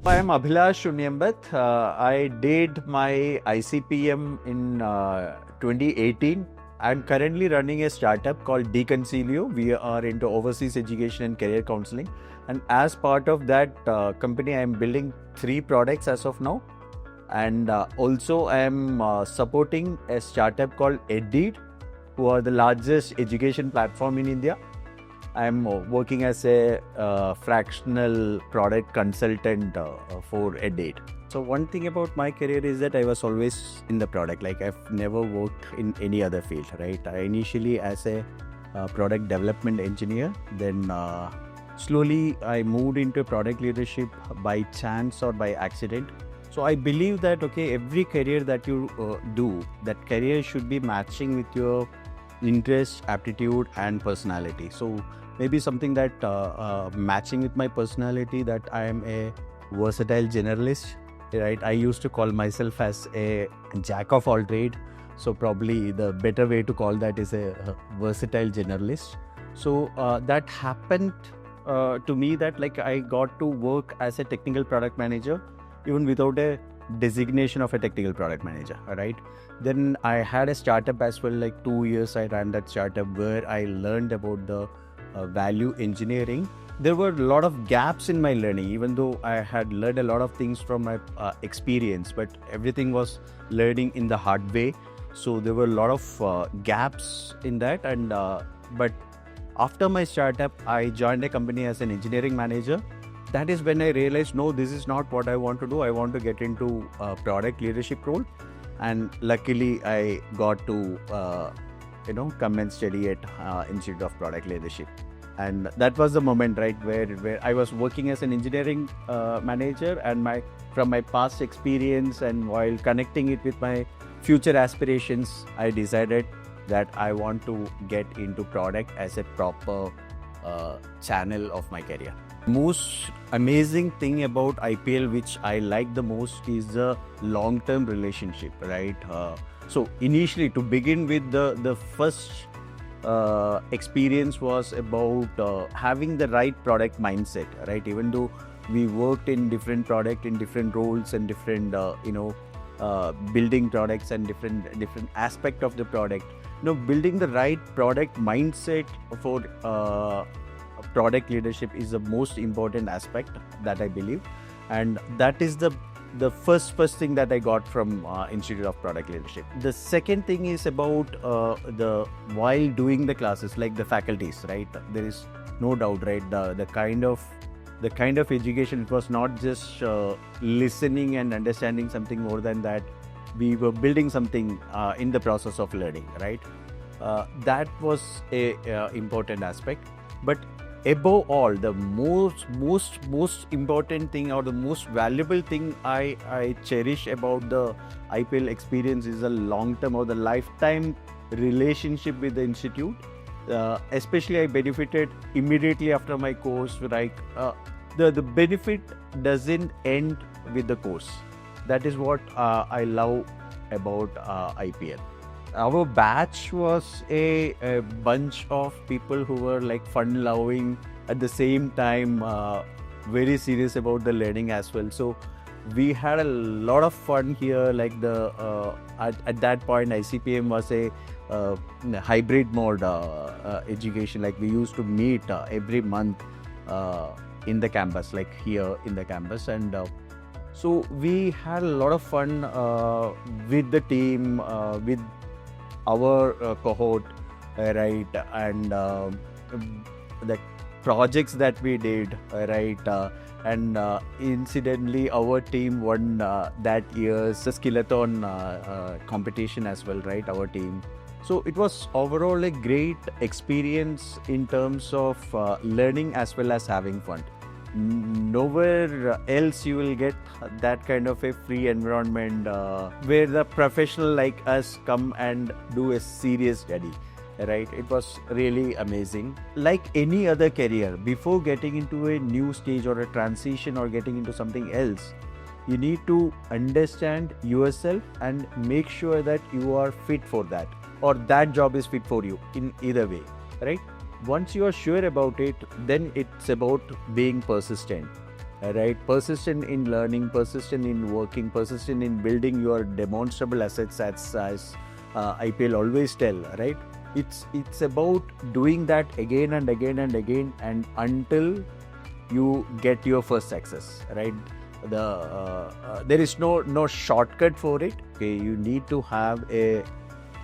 I am Abhilash Unniyambath. I did my ICPM in 2018. I'm currently running a startup called Deconcilio. We are into overseas education and career counseling. And as part of that company, I'm building 3 products as of now. And also, I'm supporting a startup called Eddeed, who are the largest education platform in India. I'm working as a fractional product consultant for a date. So one thing about my career is that I was always in the product. Like I've never worked in any other field, right? I initially as a product development engineer, then slowly I moved into product leadership by chance or by accident. So I believe that every career that you do, that career should be matching with your interest, aptitude, and personality. So maybe something that matching with my personality, that I am a versatile generalist, right? I used to call myself as a jack of all trade. So probably the better way to call that is a versatile generalist. So that happened to me that like I got to work as a technical product manager even without a designation of a technical product manager, right? Then I had a startup as well, like 2 years I ran that startup where I learned about the value engineering. There were a lot of gaps in my learning, even though I had learned a lot of things from my experience, but everything was learning in the hard way. So there were a lot of gaps in that. And but after my startup, I joined a company as an engineering manager. That is when I realized, no, this is not what I want to do. I want to get into a product leadership role. And luckily, I got to, come and study at Institute of Product Leadership. And that was the moment, right, where I was working as an engineering manager, and from my past experience and while connecting it with my future aspirations, I decided that I want to get into product as a proper channel of my career. Most amazing thing about IPL, which I like the most, is the long-term relationship, right? So initially, to begin with, the first experience was about having the right product mindset, right? Even though we worked in different product, in different roles and different, building products and different aspect of the product, building the right product mindset for product leadership is the most important aspect that I believe, and that is the first thing that I got from Institute of Product Leadership. The second thing is about while doing the classes, like the faculties, right? There is no doubt, right? The kind of education, it was not just listening and understanding something. More than that, we were building something in the process of learning, right? That was a important aspect. But above all, the most important thing, or the most valuable thing I cherish about the IPL experience, is the long-term or the lifetime relationship with the institute. Especially I benefited immediately after my course. Like the benefit doesn't end with the course. That is what I love about IPL. Our batch was a bunch of people who were like fun-loving, at the same time very serious about the learning as well. So we had a lot of fun here. Like at that point, ICPM was a hybrid mode education. Like we used to meet every month in the campus, like here in the campus, and so we had a lot of fun with the team, with our cohort, right? And the projects that we did, right? And incidentally, our team won that year's Skilllathon competition as well, right? Our team. So it was overall a great experience in terms of learning as well as having fun. Nowhere else you will get that kind of a free environment where the professional like us come and do a serious study, right? It was really amazing. Like any other career, before getting into a new stage or a transition or getting into something else, you need to understand yourself and make sure that you are fit for that, or that job is fit for you in either way, right? Once you are sure about it, then it's about being persistent. right? Persistent in learning, persistent in working, persistent in building your demonstrable assets, as IPL always tell, right? It's about doing that again and again and again, and until you get your first success, right? There is no shortcut for it. Okay, you need to have a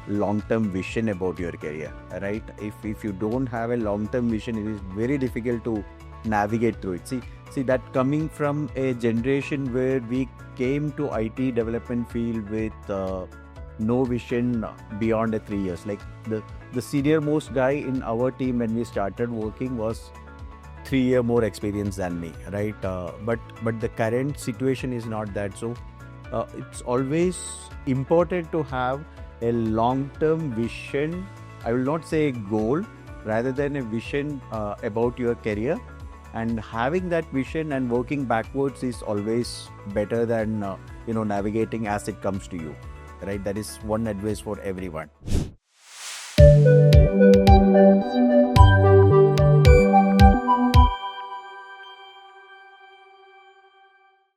long-term vision about your career, right? If you don't have a long-term vision, it is very difficult to navigate through it. See that coming from a generation where we came to IT development field with no vision beyond 3 years. Like the senior most guy in our team when we started working was 3 year more experience than me, right? But the current situation is not that. So it's always important to have a long-term vision. I will not say a goal, rather than a vision about your career. And having that vision and working backwards is always better than navigating as it comes to you, right? That is one advice for everyone.